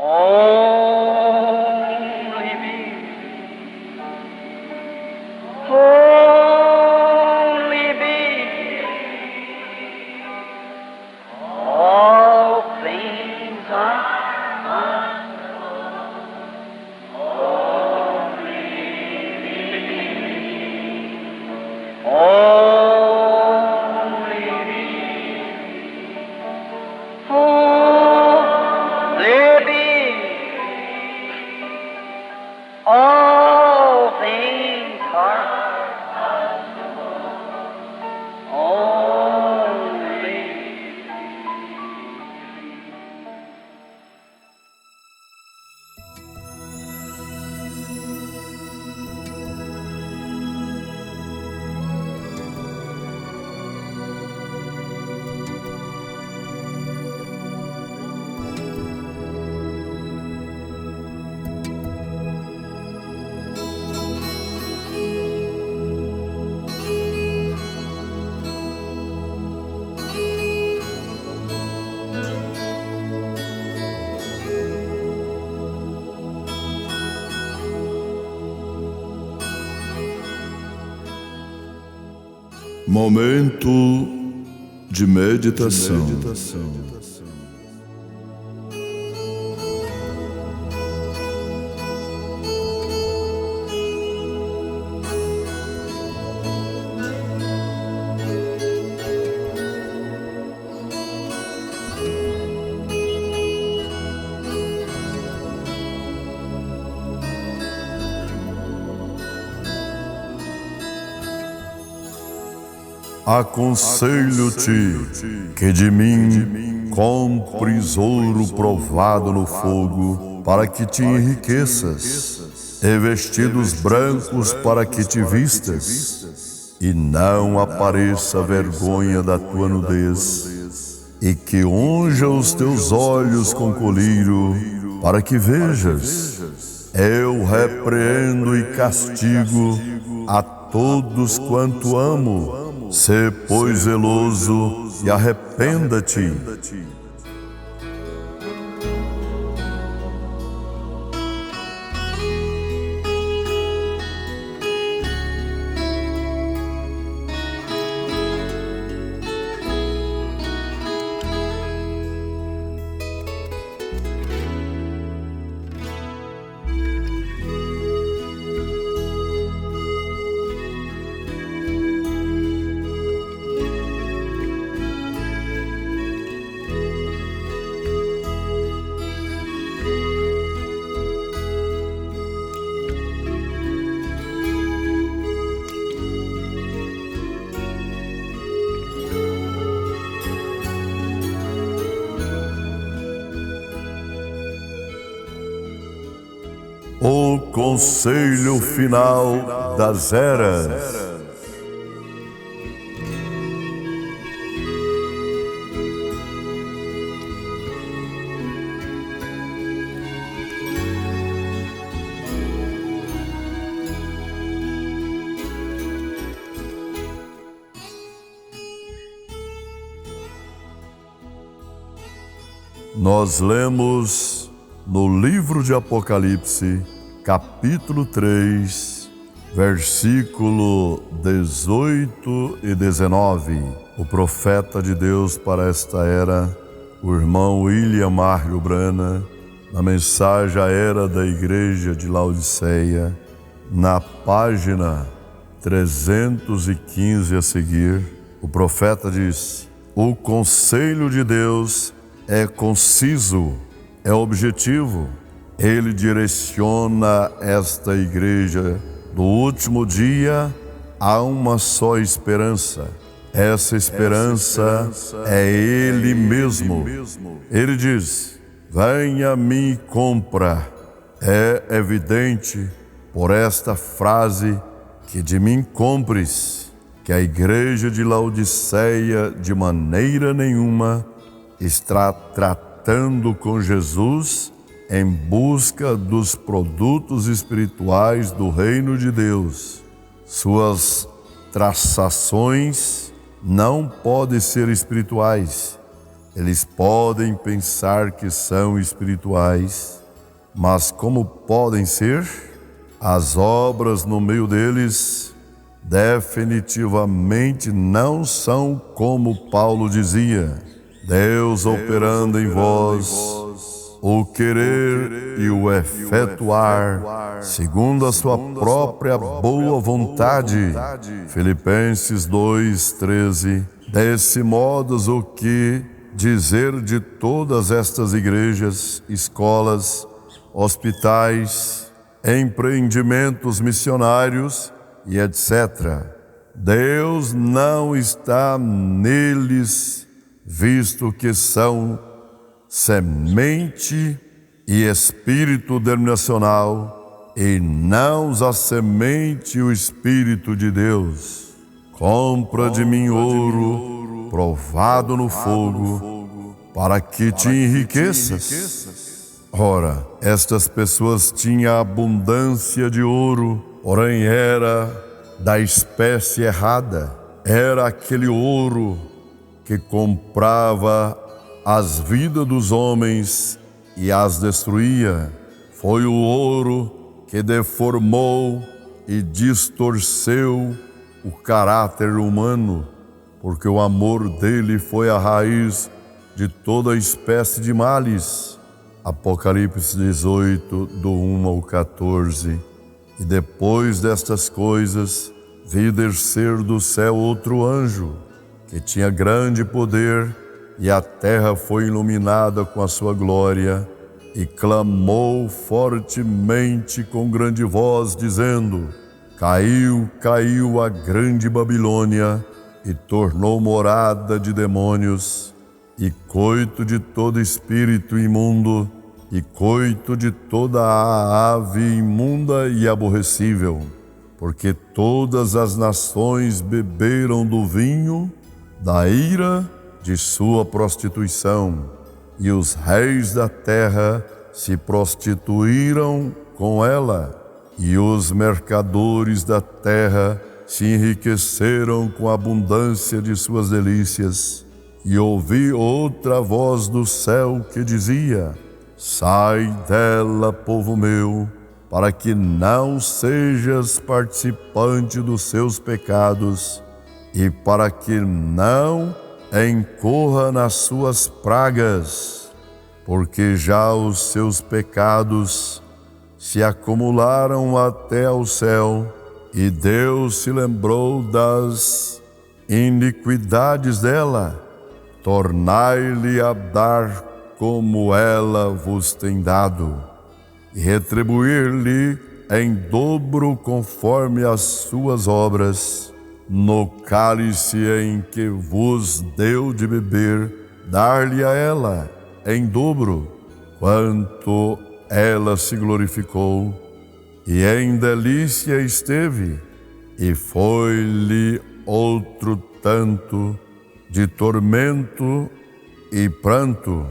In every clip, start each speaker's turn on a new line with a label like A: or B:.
A: Only me. Only me. All things are only me. All things are only.
B: Momento de meditação. Aconselho-te que de mim compres ouro provado no fogo, para que te enriqueças, e vestidos brancos para que te vistas, e não apareça vergonha da tua nudez, e que unja os teus olhos com colírio, para que vejas. Eu repreendo e castigo a todos quanto amo. Sê, pois, zeloso e arrependa-te. O conselho final das eras. Nós lemos no livro de Apocalipse, capítulo 3, versículo 18 e 19. O profeta de Deus para esta era, o irmão William Marlow Branham, na mensagem à era da igreja de Laodiceia, na página 315 a seguir, o profeta diz: o conselho de Deus é conciso, é objetivo. Ele direciona esta igreja do último dia a uma só esperança. Essa esperança é Ele mesmo. Ele diz: venha a mim e compra. É evidente por esta frase que de mim compres, que a igreja de Laodiceia de maneira nenhuma está tratando com Jesus em busca dos produtos espirituais do reino de Deus. Suas transações não podem ser espirituais. Eles podem pensar que são espirituais, mas como podem ser? As obras no meio deles definitivamente não são como Paulo dizia: Deus operando em vós o querer e o efetuar segundo a sua própria boa vontade. Filipenses 2:13. Desse modo, o que dizer de todas estas igrejas, escolas, hospitais, empreendimentos missionários e etc. Deus não está neles, visto que são semente e espírito denominacional, e não a semente e o Espírito de Deus. Compra de mim ouro provado no fogo, para que te enriqueças. Ora, estas pessoas tinham abundância de ouro, porém era da espécie errada. Era aquele ouro que comprava as vidas dos homens e as destruía. Foi o ouro que deformou e distorceu o caráter humano, porque o amor dele foi a raiz de toda espécie de males. Apocalipse 18, do 1 ao 14. E depois destas coisas, vi descer do céu outro anjo, que tinha grande poder, e a terra foi iluminada com a sua glória, e clamou fortemente com grande voz, dizendo: Caiu, caiu a grande Babilônia, e tornou morada de demônios, e coito de todo espírito imundo, e coito de toda a ave imunda e aborrecível, porque todas as nações beberam do vinho da ira de sua prostituição, e os reis da terra se prostituíram com ela, e os mercadores da terra se enriqueceram com a abundância de suas delícias. E ouvi outra voz do céu que dizia: Sai dela, povo meu, para que não sejas participante dos seus pecados, e para que não incorra nas suas pragas, porque já os seus pecados se acumularam até ao céu, e Deus se lembrou das iniquidades dela. Tornai-lhe a dar como ela vos tem dado, e retribuir-lhe em dobro conforme as suas obras. No cálice em que vos deu de beber, dar-lhe a ela em dobro, quanto ela se glorificou, e em delícia esteve, e foi-lhe outro tanto de tormento e pranto,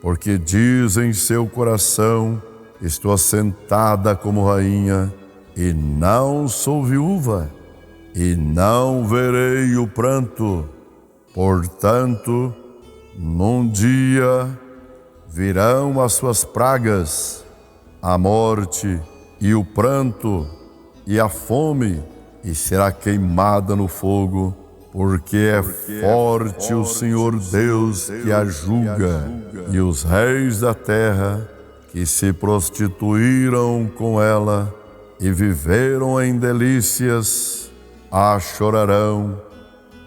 B: porque diz em seu coração: Estou assentada como rainha, e não sou viúva, e não verei o pranto. Portanto, num dia virão as suas pragas, a morte e o pranto e a fome, e será queimada no fogo, porque é forte o Senhor Deus que a julga. E os reis da terra que se prostituíram com ela e viveram em delícias, a chorarão,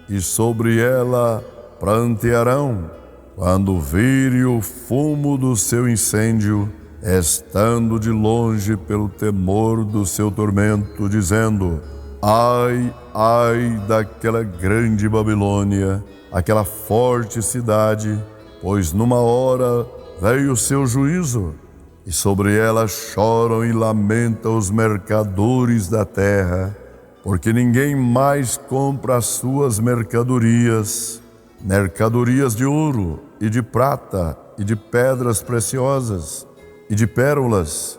B: e sobre ela prantearão, quando virem o fumo do seu incêndio, estando de longe pelo temor do seu tormento, dizendo: Ai, ai daquela grande Babilônia, aquela forte cidade, pois numa hora veio o seu juízo, e sobre ela choram e lamentam os mercadores da terra, porque ninguém mais compra as suas mercadorias, mercadorias de ouro e de prata e de pedras preciosas e de pérolas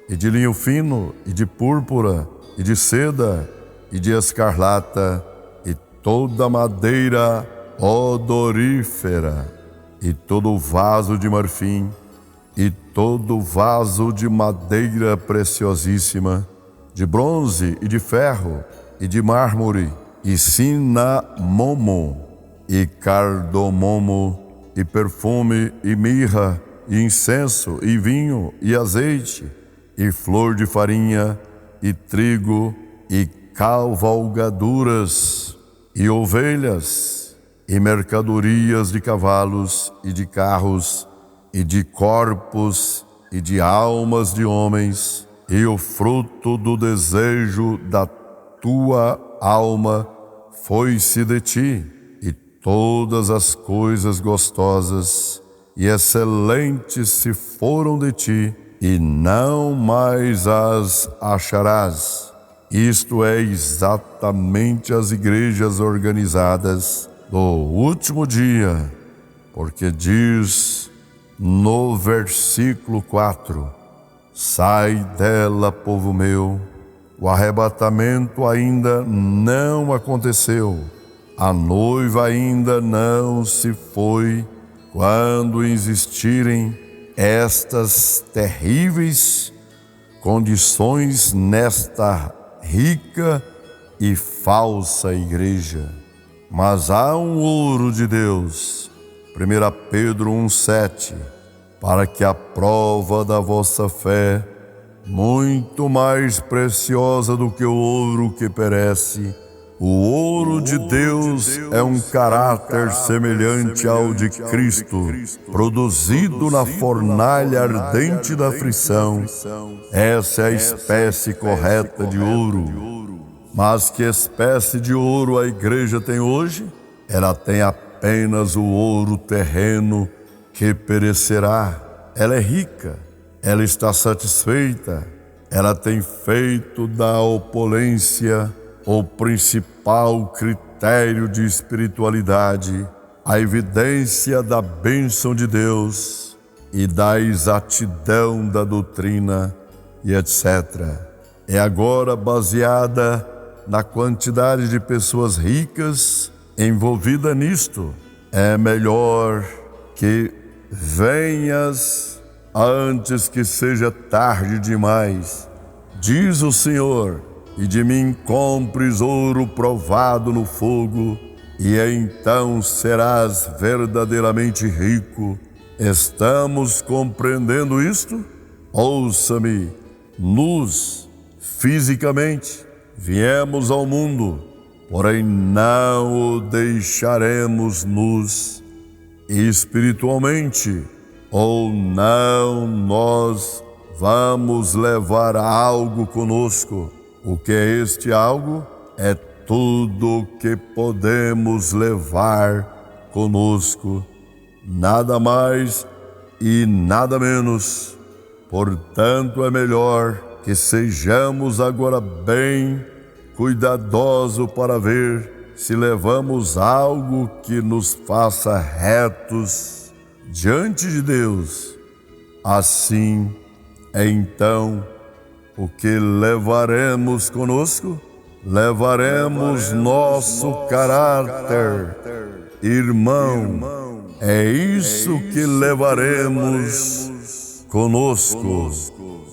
B: e de linho fino e de púrpura e de seda e de escarlata e toda madeira odorífera, e todo vaso de marfim, e todo vaso de madeira preciosíssima, de bronze e de ferro, e de mármore, e cinamomo, e cardamomo, e perfume, e mirra, e incenso, e vinho, e azeite, e flor de farinha, e trigo, e cavalgaduras, e ovelhas, e mercadorias de cavalos, e de carros, e de corpos, e de almas de homens, e o fruto do desejo da tua alma foi-se de ti, e todas as coisas gostosas e excelentes se foram de ti, e não mais as acharás. Isto é exatamente as igrejas organizadas do último dia, porque diz no versículo 4, sai dela, povo meu, o arrebatamento ainda não aconteceu, a noiva ainda não se foi. Quando existirem estas terríveis condições nesta rica e falsa igreja. Mas há um ouro de Deus, 1 Pedro 1,7, para que a prova da vossa fé, muito mais preciosa do que o ouro que perece, o ouro de Deus é um caráter semelhante ao de Cristo, produzido na fornalha ardente da aflição. Essa é a espécie correta de ouro. Mas que espécie de ouro a igreja tem hoje? Ela tem apenas o ouro terreno que perecerá. Ela é rica, ela está satisfeita, ela tem feito da opulência o principal critério de espiritualidade, a evidência da bênção de Deus e da exatidão da doutrina e etc. É agora baseada na quantidade de pessoas ricas envolvida nisto. É melhor que venhas antes que seja tarde demais, diz o Senhor, e de mim compres ouro provado no fogo, e então serás verdadeiramente rico. Estamos compreendendo isto? Ouça-me, nus, fisicamente, viemos ao mundo, porém não o deixaremos nus, espiritualmente, ou não nós vamos levar algo conosco. O que é este algo? É tudo o que podemos levar conosco, nada mais e nada menos. Portanto, é melhor que sejamos agora bem cuidadosos para ver se levamos algo que nos faça retos diante de Deus. Assim, então, o que levaremos conosco? Levaremos nosso caráter, irmão. É isso que levaremos conosco.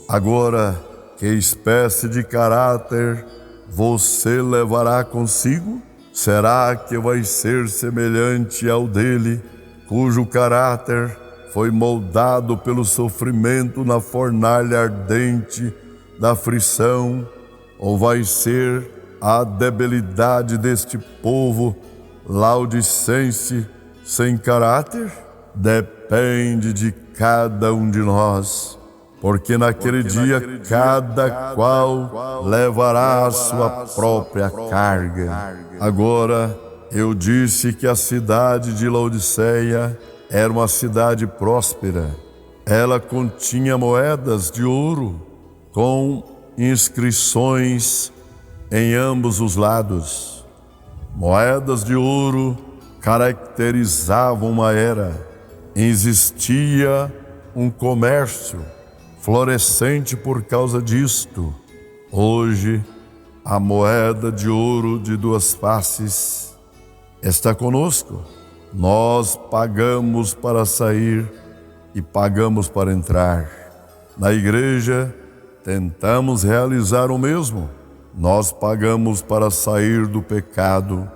B: Agora, que espécie de caráter você levará consigo? Será que vai ser semelhante ao dele, cujo caráter foi moldado pelo sofrimento na fornalha ardente da aflição, ou vai ser a debilidade deste povo laodicense sem caráter? Depende de cada um de nós, porque naquele dia cada qual levará a sua própria carga. Agora, eu disse que a cidade de Laodiceia era uma cidade próspera. Ela continha moedas de ouro com inscrições em ambos os lados. Moedas de ouro caracterizavam uma era. Existia um comércio florescente por causa disto. Hoje, a moeda de ouro de duas faces está conosco. Nós pagamos para sair e pagamos para entrar. Na igreja, tentamos realizar o mesmo. Nós pagamos para sair do pecado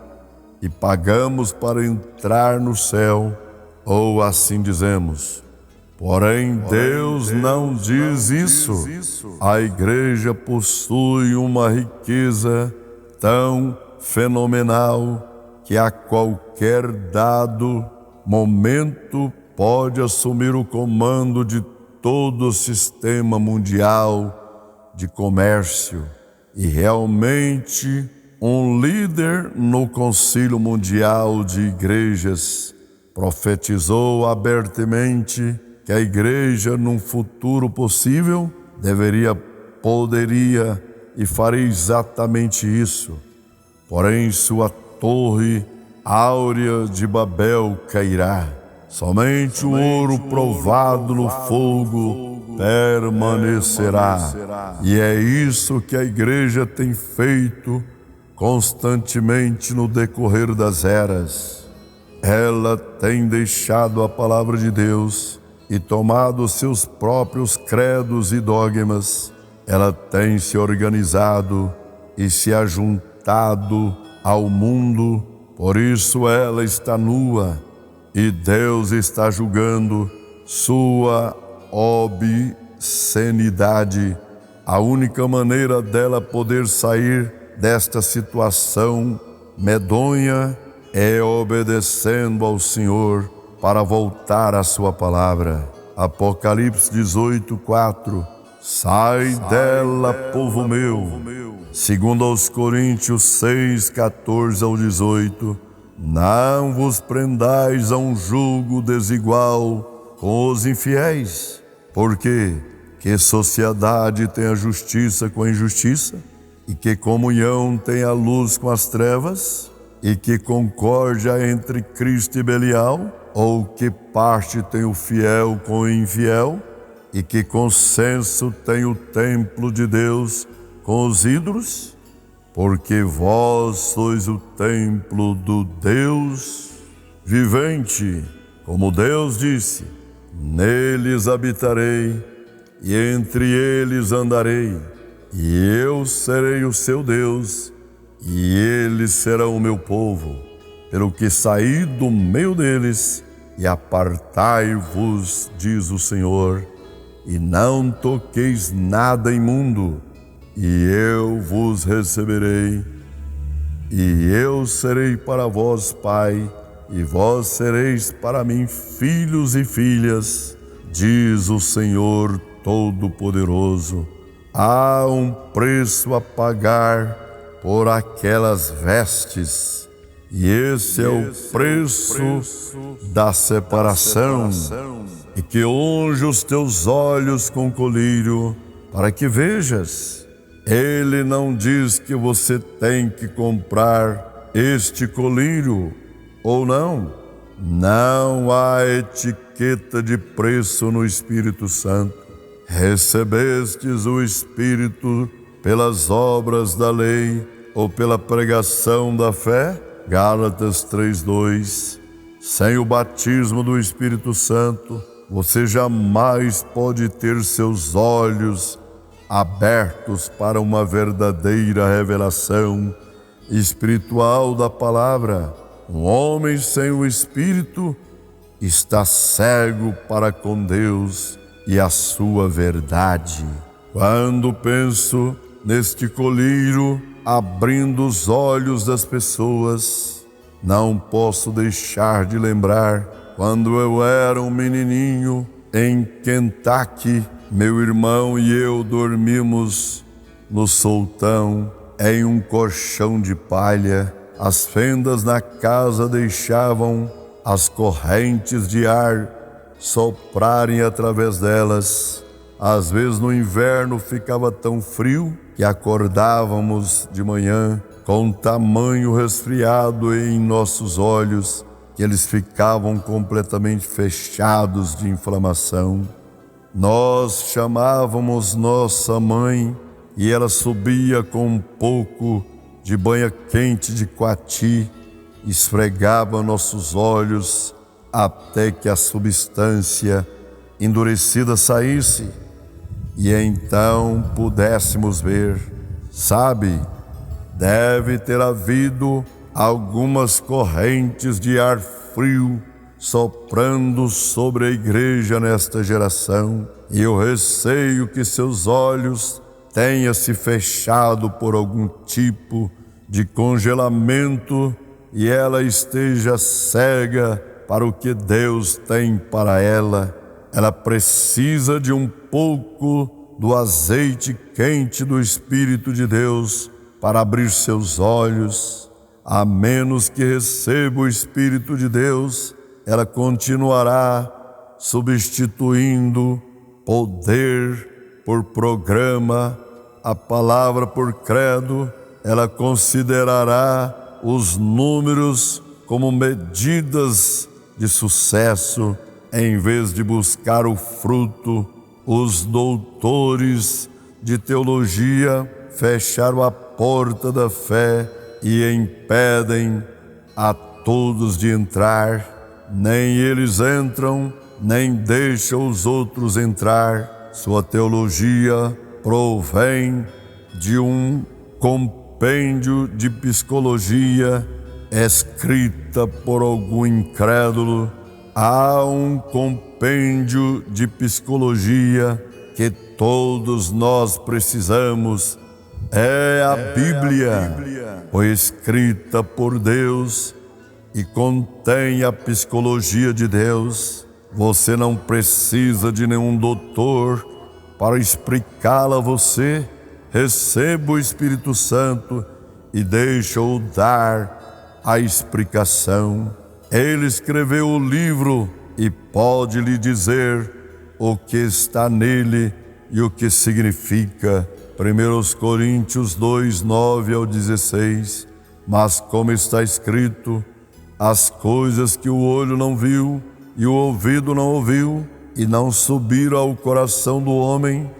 B: e pagamos para entrar no céu, ou assim dizemos. Porém, Deus não diz isso. A igreja possui uma riqueza tão fenomenal que a qualquer dado momento pode assumir o comando de todo o sistema mundial de comércio. E realmente, um líder no Concílio Mundial de Igrejas profetizou abertamente que a igreja, num futuro possível, poderia e faria exatamente isso. Porém, sua torre áurea de Babel cairá. Somente o ouro provado no fogo permanecerá. E é isso que a igreja tem feito constantemente no decorrer das eras. Ela tem deixado a palavra de Deus e tomado seus próprios credos e dogmas. Ela tem se organizado e se ajuntado ao mundo. Por isso ela está nua e Deus está julgando sua obscenidade. A única maneira dela poder sair desta situação medonha é obedecendo ao Senhor para voltar à sua palavra. Apocalipse 18:4. Sai dela, povo meu. Segundo aos Coríntios 6:14-18. Não vos prendais a um jugo desigual com os infiéis. Porque que sociedade tem a justiça com a injustiça? E que comunhão tem a luz com as trevas? E que concórdia entre Cristo e Belial? Ou que parte tem o fiel com o infiel? E que consenso tem o templo de Deus com os ídolos? Porque vós sois o templo do Deus vivente. Como Deus disse, neles habitarei e entre eles andarei. E eu serei o seu Deus, e eles serão o meu povo. Pelo que saí do meio deles, e apartai-vos, diz o Senhor, e não toqueis nada imundo, e eu vos receberei, e eu serei para vós pai, e vós sereis para mim filhos e filhas, diz o Senhor Todo-Poderoso. Há um preço a pagar por aquelas vestes, e esse é o preço da separação, e que unge os teus olhos com colírio, para que vejas. Ele não diz que você tem que comprar este colírio, ou não. Não há etiqueta de preço no Espírito Santo. Recebestes o Espírito pelas obras da lei ou pela pregação da fé? Gálatas 3:2. Sem o batismo do Espírito Santo, você jamais pode ter seus olhos abertos para uma verdadeira revelação espiritual da palavra. Um homem sem o Espírito está cego para com Deus e a sua verdade. Quando penso neste colírio abrindo os olhos das pessoas, não posso deixar de lembrar quando eu era um menininho em Kentucky. Meu irmão e eu dormimos no soltão em um colchão de palha. As fendas na casa deixavam as correntes de ar soprarem através delas. Às vezes no inverno ficava tão frio que acordávamos de manhã com tamanho resfriado em nossos olhos que eles ficavam completamente fechados de inflamação. Nós chamávamos nossa mãe e ela subia com um pouco de banha quente de coati esfregava nossos olhos até que a substância endurecida saísse, e então pudéssemos ver. Sabe, deve ter havido algumas correntes de ar frio soprando sobre a igreja nesta geração, e eu receio que seus olhos tenha se fechado por algum tipo de congelamento e ela esteja cega para o que Deus tem para ela. Ela precisa de um pouco do azeite quente do Espírito de Deus para abrir seus olhos. A menos que receba o Espírito de Deus, ela continuará substituindo poder por programa, a palavra por credo. Ela considerará os números como medidas de sucesso, em vez de buscar o fruto. Os doutores de teologia fecharam a porta da fé e impedem a todos de entrar. Nem eles entram, nem deixam os outros entrar. Sua teologia provém de um compêndio de psicologia escrita por algum incrédulo. Há um compêndio de psicologia que todos nós precisamos. É a Bíblia. Foi escrita por Deus e contém a psicologia de Deus. Você não precisa de nenhum doutor para explicá-la a você. Receba o Espírito Santo e deixa-o dar a explicação. Ele escreveu o livro e pode lhe dizer o que está nele e o que significa. 1 Coríntios 2, 9 ao 16. Mas como está escrito, as coisas que o olho não viu e o ouvido não ouviu e não subiram ao coração do homem,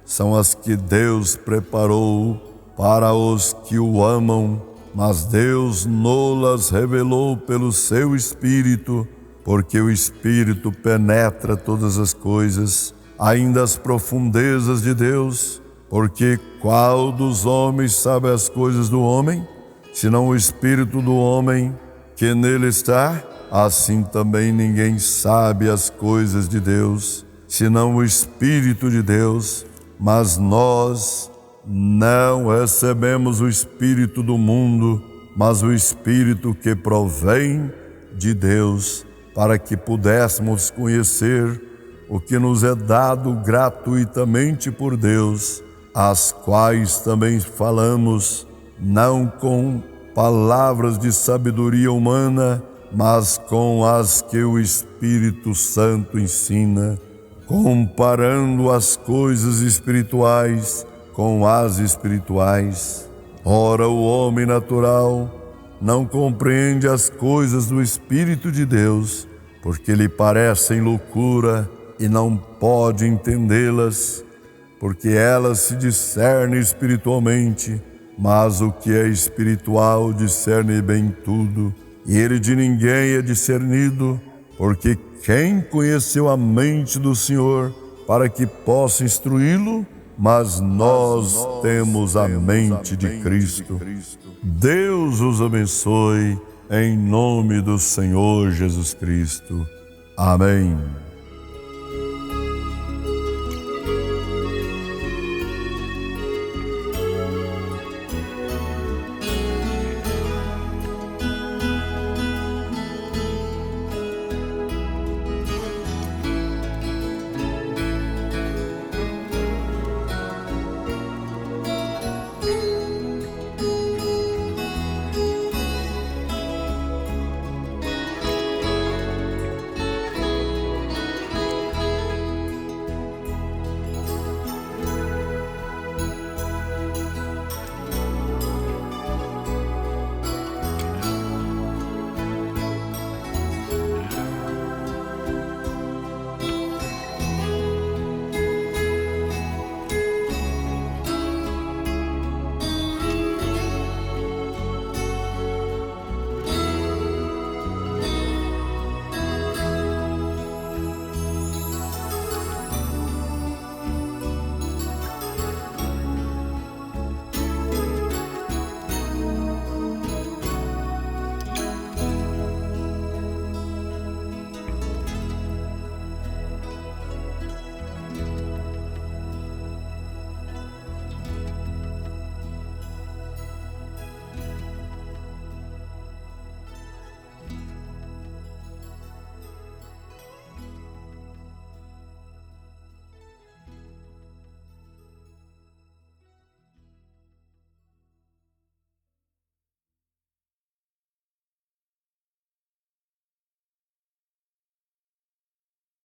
B: são as que Deus preparou para os que o amam. Mas Deus nolas revelou pelo seu Espírito, porque o Espírito penetra todas as coisas, ainda as profundezas de Deus. Porque qual dos homens sabe as coisas do homem, senão o Espírito do homem que nele está? Assim também ninguém sabe as coisas de Deus, senão o Espírito de Deus. Mas nós não recebemos o Espírito do mundo, mas o Espírito que provém de Deus, para que pudéssemos conhecer o que nos é dado gratuitamente por Deus, as quais também falamos, não com palavras de sabedoria humana, mas com as que o Espírito Santo ensina, comparando as coisas espirituais com as espirituais. Ora, o homem natural não compreende as coisas do Espírito de Deus, porque lhe parecem loucura e não pode entendê-las, porque elas se discernem espiritualmente. Mas o que é espiritual discerne bem tudo, e ele de ninguém é discernido, porque quem conheceu a mente do Senhor para que possa instruí-lo? Mas nós temos a mente de Cristo. Deus os abençoe, em nome do Senhor Jesus Cristo. Amém.